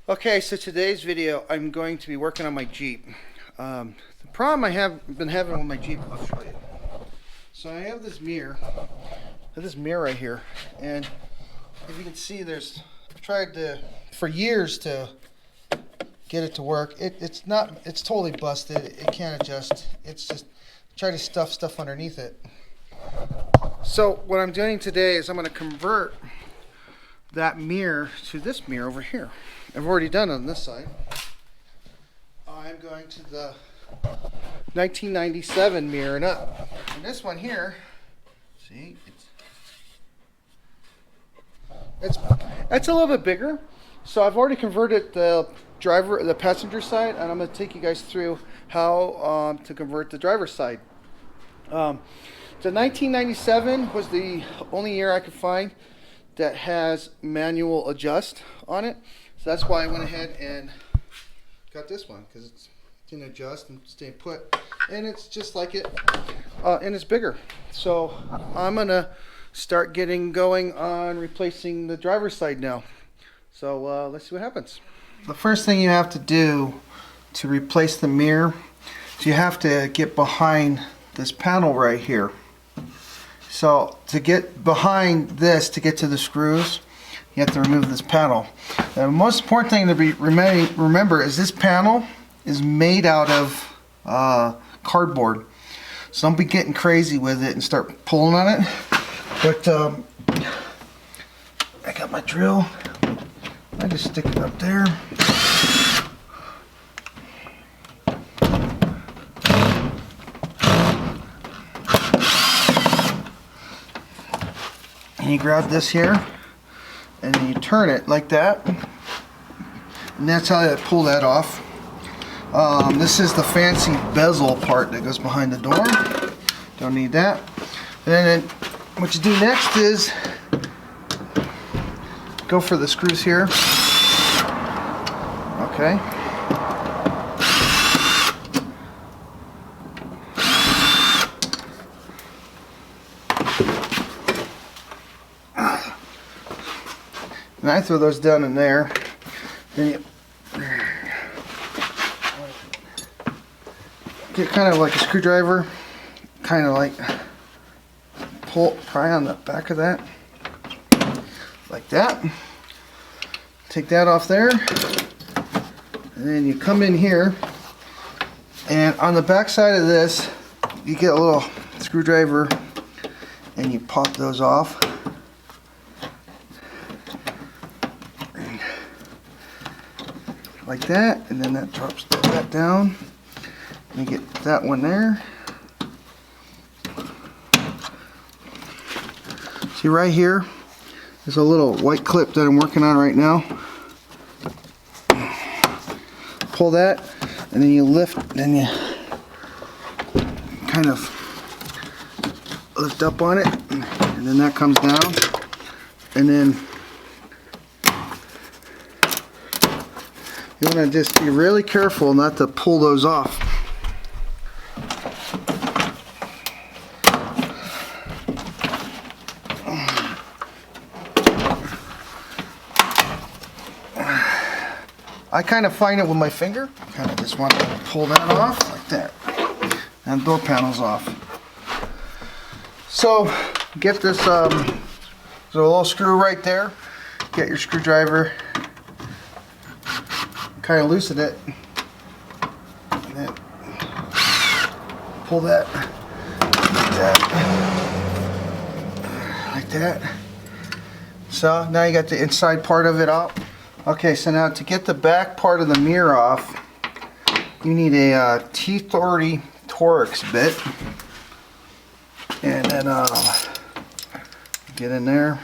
Okay, so today's video, I'm going to be working on my Jeep. The problem I have been having with my Jeep, I'll show you. So I have this mirror right here, and if you can see, I've tried for years to get it to work. It's totally busted. It can't adjust. It's just try to stuff stuff underneath it. So what I'm doing today is I'm going to convert that mirror to this mirror over here. I've already done it on this side. I'm going to the 1997 mirror and up. And this one here, see, it's a little bit bigger. So I've already converted the passenger side, and I'm going to take you guys through how to convert the driver's side. The 1997 was the only year I could find that has manual adjust on it. So that's why I went ahead and got this one, because it can adjust and stay put, and it's just like it, and it's bigger. So I'm gonna start getting going on replacing the driver's side now. So let's see what happens. The first thing you have to do to replace the mirror is you have to get behind this panel right here. So to get behind this, to get to the screws, you have to remove this panel. The most important thing to remember is this panel is made out of cardboard. So don't be getting crazy with it and start pulling on it. But I got my drill. I just stick it up there. And you grab this here, and then you turn it like that, and that's how you pull that off. This is the fancy bezel part that goes behind the door. Don't need that. And then what you do next is go for the screws here. Okay. And I throw those down in there. Then you get kind of like a screwdriver, kind of like pry on the back of that, like that. Take that off there, and then you come in here, and on the back side of this, you get a little screwdriver, and you pop those off. Like that, and then that drops that down. And you get that one there. See right here, there's a little white clip that I'm working on right now. Pull that, and then you lift, and you kind of lift up on it, and then that comes down, and then you want to just be really careful not to pull those off. I kind of find it with my finger. Kind of just want to pull that off like that. And door panel's off. So get this, there's a little screw right there. Get your screwdriver. Kind of loosen it, and then pull that like that. So now you got the inside part of it out. Okay, so now to get the back part of the mirror off, you need a T30 Torx bit, and then get in there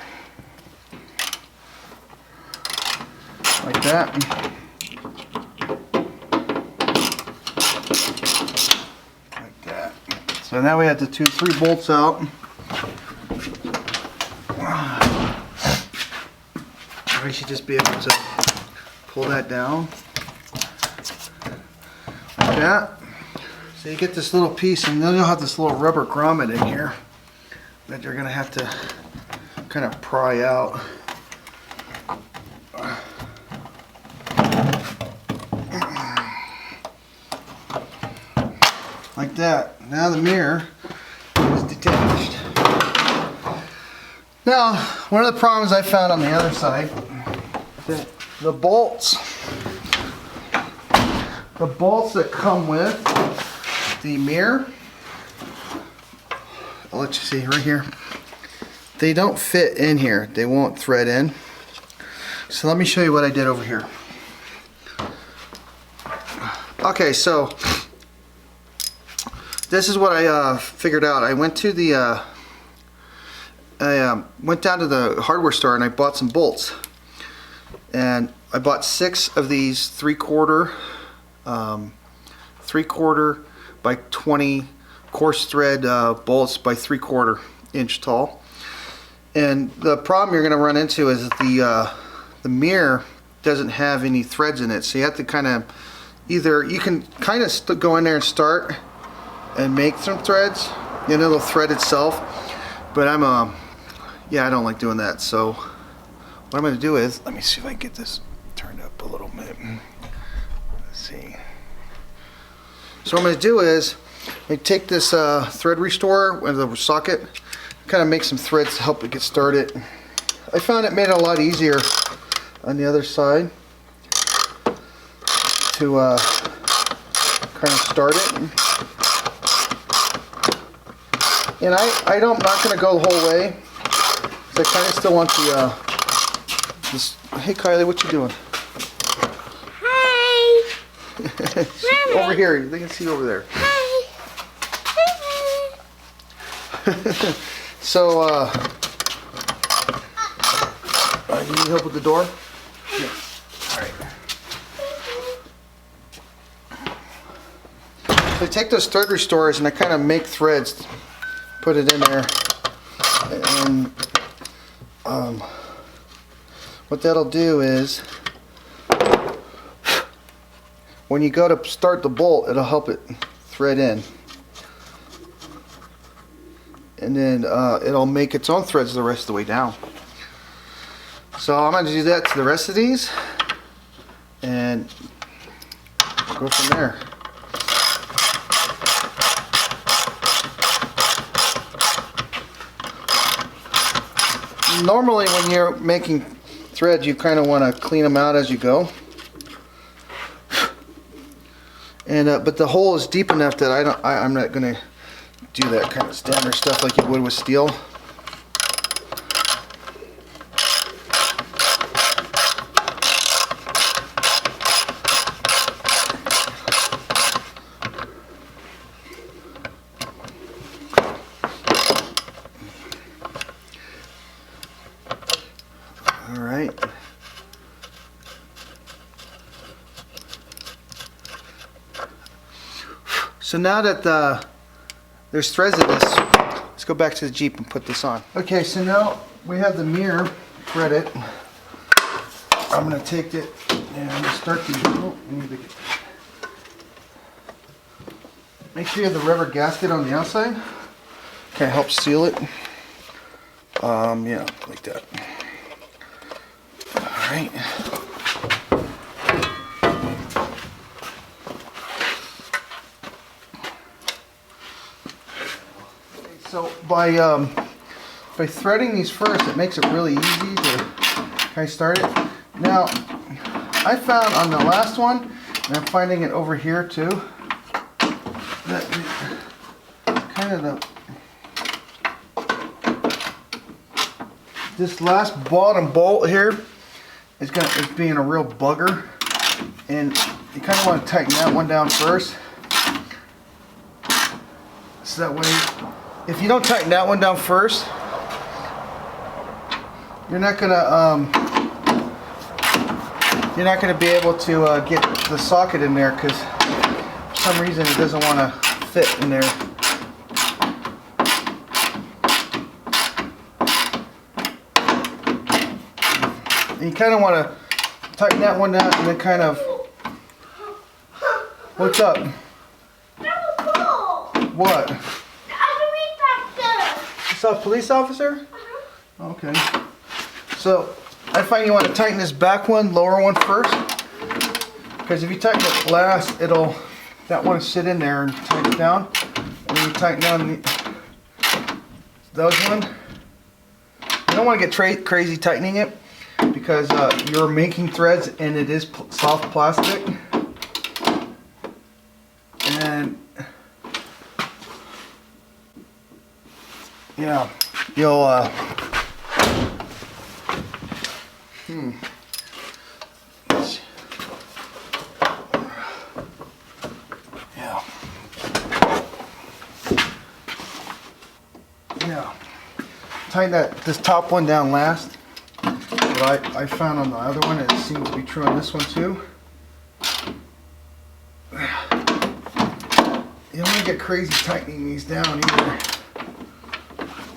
like that. So now we have the 3 bolts out. We should just be able to pull that down like that. So you get this little piece, and then you'll have this little rubber grommet in here that you're going to have to kind of pry out. like that. Now the mirror is detached. Now, one of the problems I found on the other side, the bolts that come with the mirror, I'll let you see right here, they don't fit in here. They won't thread in. So let me show you what I did over here. Okay, so this is what I figured out. I went to the went down to the hardware store and I bought some bolts, and I bought 6 of these 3/4 by 20 coarse thread bolts by 3/4 inch tall. And the problem you're going to run into is that the mirror doesn't have any threads in it, so you have to kind of either, you can kind of go in there and start and make some threads, and it'll thread itself, but yeah, I don't like doing that. So what I'm going to do is, let me see if I can get this turned up a little bit. Let's see. So what I'm going to do is I take this thread restorer with a socket, kind of make some threads to help it get started. I found it made it a lot easier on the other side to kind of start it. And I'm not going to go the whole way. I kind of still want the this. Hey Kylie, what you doing? Hi. Over here. They can see you over there. Hi. So you need help with the door? Yeah. All right. So I take those thread restorers and I kind of make threads, put it in there, and what that'll do is when you go to start the bolt, it'll help it thread in, and then it'll make its own threads the rest of the way down. So I'm going to do that to the rest of these and go from there. Normally when you're making threads, you kind of want to clean them out as you go. And but the hole is deep enough that I'm not going to do that kind of standard stuff like you would with steel. All right. So now that there's threads in this, let's go back to the Jeep and put this on. Okay, so now we have the mirror threaded. I'm going to take it and I'm going to start the. Oh, make sure you have the rubber gasket on the outside. Kind of helps seal it. Yeah, like that. All right. So by threading these first, it makes it really easy to kind of start it. Now, I found on the last one, and I'm finding it over here too, that kind of this last bottom bolt here is being a real bugger, and you kind of want to tighten that one down first, so that way. If you don't tighten that one down first, you're not gonna be able to get the socket in there, because for some reason it doesn't want to fit in there. And you kind of want to tighten that one down and then kind of. What's up? That was cool. What? A police officer? Okay. So I find you want to tighten this back one, lower one first, because if you tighten it last, it'll that want to sit in there and tighten it down. And then you tighten down those one. You don't want to get crazy tightening it because you're making threads and it is soft plastic. And yeah, you'll let's see. Yeah, tighten this top one down last. But I found on the other one, it seems to be true on this one too. You don't want to get crazy tightening these down either.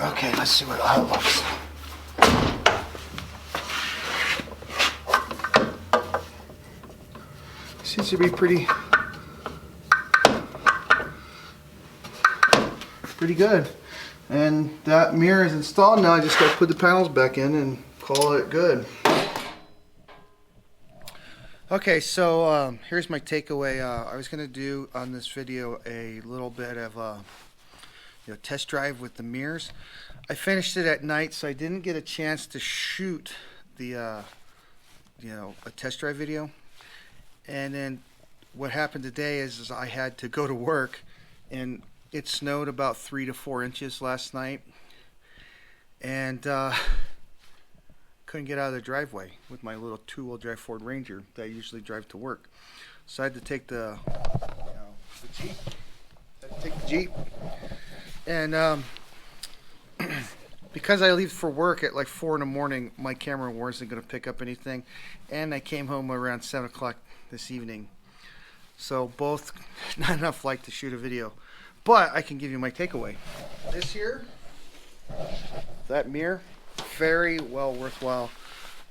Okay, let's see how it looks. Seems to be pretty good. And that mirror is installed now. I just got to put the panels back in and call it good. Okay, so here's my takeaway. I was going to do on this video a little bit of test drive with the mirrors. I finished it at night, so I didn't get a chance to shoot the a test drive video. And then what happened today is I had to go to work, and it snowed about 3 to 4 inches last night, and couldn't get out of the driveway with my little 2-wheel drive Ford Ranger that I usually drive to work. So I had to take the Jeep. And because I leave for work at like 4 in the morning, my camera wasn't going to pick up anything. And I came home around 7 o'clock this evening. So both not enough light to shoot a video. But I can give you my takeaway. This here, that mirror, very well worthwhile.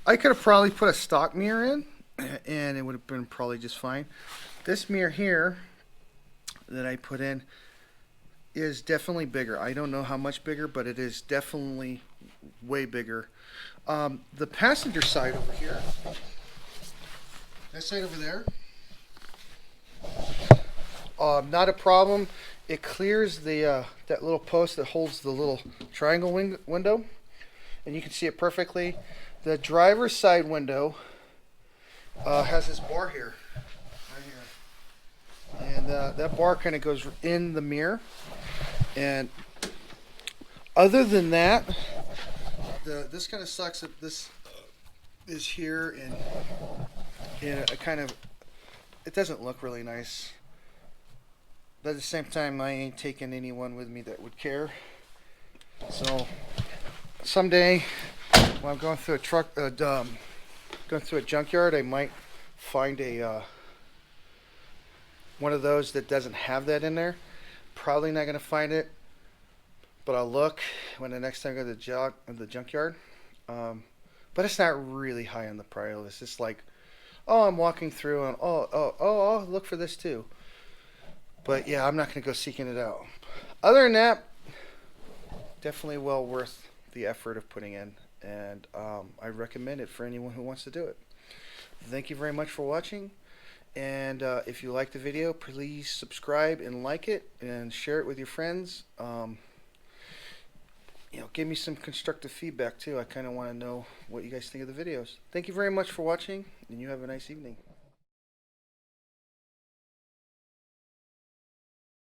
I could have probably put a stock mirror in and it would have been probably just fine. This mirror here that I put in is definitely bigger. I don't know how much bigger, but it is definitely way bigger. The passenger side over here, that side over there, not a problem. It clears the that little post that holds the little triangle window, and you can see it perfectly. The driver's side window has this bar here, right here, and that bar kind of goes in the mirror. And other than that, this kind of sucks that this is here, and it doesn't look really nice. But at the same time, I ain't taking anyone with me that would care. So someday, when I'm going through going through a junkyard, I might find a one of those that doesn't have that in there. Probably not gonna find it, but I'll look when the next time I go to the junkyard. But it's not really high on the priority list. It's like, oh, I'm walking through, and I'll look for this too. But yeah, I'm not going to go seeking it out. Other than that, definitely well worth the effort of putting in. And I recommend it for anyone who wants to do it. Thank you very much for watching. And if you like the video, please subscribe and like it. And share it with your friends. Give me some constructive feedback too. I kind of want to know what you guys think of the videos. Thank you very much for watching. And you have a nice evening.